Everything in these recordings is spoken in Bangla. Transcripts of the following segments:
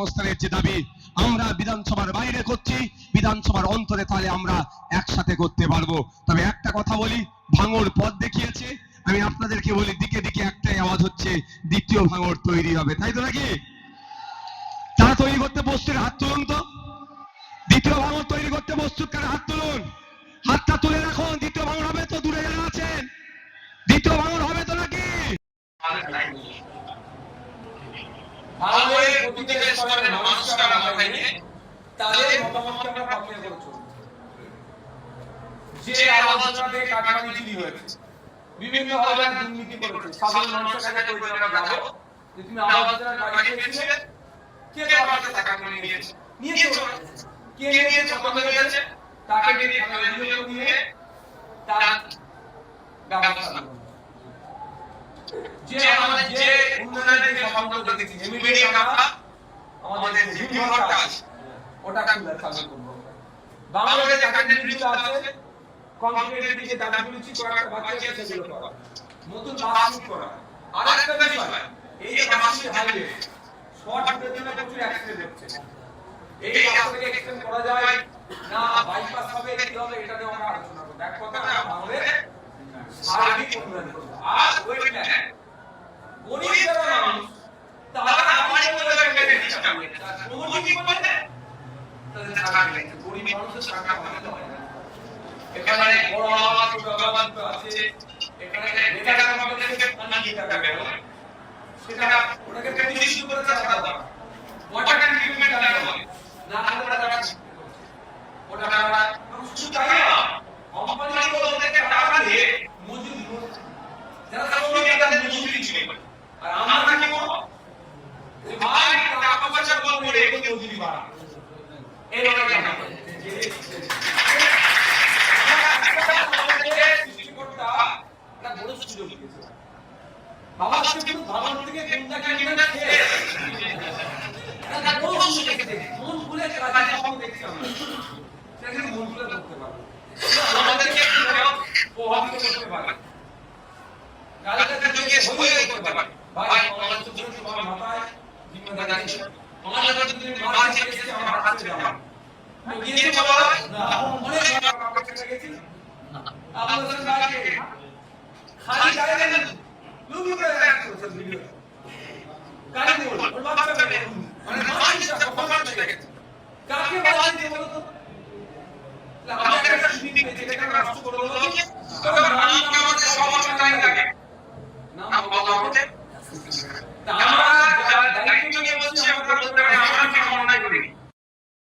কর্মসংস্থানের যে দাবি আমরা বিধানসভার বাইরে করছি, বিধানসভার অন্তরে তাহলে আমরা একসাথে করতে পারবো। তবে একটা কথা বলি, ভাঙড় পথ দেখিয়েছে, আমি আপনাদেরকে বলি দিকে দিকে একটাই আওয়াজ হচ্ছে, দ্বিতীয় ভাঙড় তৈরি হবে, তাই তো নাকি? তারা তৈরি করতে প্রস্তুত, হাত তুলুন তো। দ্বিতীয় ভাঙড় তৈরি করতে প্রস্তুত কারা, হাত তুলুন। হাতটা তুলে রাখুন, দ্বিতীয় ভাঙড় হবে তো? দূরে যারা আছেন, দ্বিতীয় ভাঙড় হবে তো নাকি? ভাঙড়ের প্রতিটা স্তরের মানুষকে আমরা মাথায় নিয়ে তাদের মতামতকে আমরা প্রক্রিয়া করে চলব। যে আলোচনাতে কাটমানি চুরি হয়েছে, বিভিন্ন ভাবে দুর্নীতি করেছে, সাধারণ মানুষের কাছে কই আমরা যাব যে তুমি আলোচনার বাড়ি পেয়েছিলে, কে তোমার কাছে টাকা নিয়েছে, কে নিয়েছে, কত নিয়েছে, তাকে দিয়ে থানায় নিয়ে তার ব্যবস্থা নেব। যে আমাদের যে উন্নয়নের যে স্বপ্নটা দেখি ইমিডিয়েট আমরা আমাদের যে ভিউটা আছে ওটা খুলে চালু করব। বাংলাদেশে চাকরির নিয়ম আছে, কংক্রিটের দিকে দাবিগুলো ঠিক করা, বাকি আছে সেগুলো করা, নতুন বাসুট করা। আরেকটা বিষয়, এই যে বাসুট হাইওয়ে শর্ট রুটের জন্য প্রচুর অ্যাক্সিডেন্ট হচ্ছে, এই রাস্তাটাকে এক্সটেন্ড করা যায় না, বাইপাস হবে কি হবে, এটা নিয়ে আমরা আলোচনা করব। এক কথা বাংলাদেশ সার্বিক উন্নয়ন করব। আর ওয়েট প্ল্যান গরিব যারা মানুষ তারা আমাদের মধ্যে ডিস্টার্ব করে, প্রমোটিভ করতে তাদের টাকা লাগে, গরিব মানুষের টাকা পাঠাতে হয় না। এখানে বড় আওয়াজ প্রোগ্রাম আছে, এখানে বেকার আমাদেরকে ফান্ড দিতে হবে, সেটা ওটাকে প্রতিষ্ঠিত করে চালাতে হবে। ওয়াটার ট্রিটমেন্ট দেওয়া হবে না, আমরা ওটা আমরা শুধু তাই না, কোম্পানিগুলো ওদেরকে টাকা দিয়ে মজুরি, যারা শ্রমিক তাদের মজুরি ছিল, আর আমরা কি করব, যে ভাই টাকা পয়সা কম করে এগুলো মজুরি বাড়া, এই রকম টাকা যে সৃষ্টিকর্তা একটা বড় সুযোগ দিয়েছে। বাবা কিন্তু ভাঙড় থেকে গুন্ডা ক্যান্ডিডেট খেয়ে একটা বড় সুযোগ দিয়েছে, মন খুলে কাজে সব দেখছি আমরা, সেটা মন খুলে করতে পারবো, আমাদেরকে প্রভাবিত করতে পারে, কালকে যুগে হয়ে করতে পারে। ভাই আমাদের তো তোমার মাথায় জিম্মেদারি আছে, আমাদের যদি তুমি মার চেয়েছিস আমার হাত ছেড়ে দাও, আমি গিয়েছি বলো না, অনেক কাপড় ছেড়ে গেছি আপনাদের কাছে খালি গায়ে না লুবি করে রাখছো ভিডিও কাকে বল ওর বাচ্চা মানে মানুষ কখন ছেড়ে গেছে, কাকে বাদ দিয়ে বলো তো, আমাদের একটা শুনি যেটা নষ্ট করে বলো তবে নাম আমাদের সবার টাইম লাগে, নাম বলা হচ্ছে তা আমরা দায়িত্ব নিয়ে বলছি, আমরা বলতে পারি আমরা কি অন্যায় করি,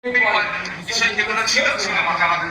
এই বিষয় যেগুলো ছিল সেগুলো আমাদের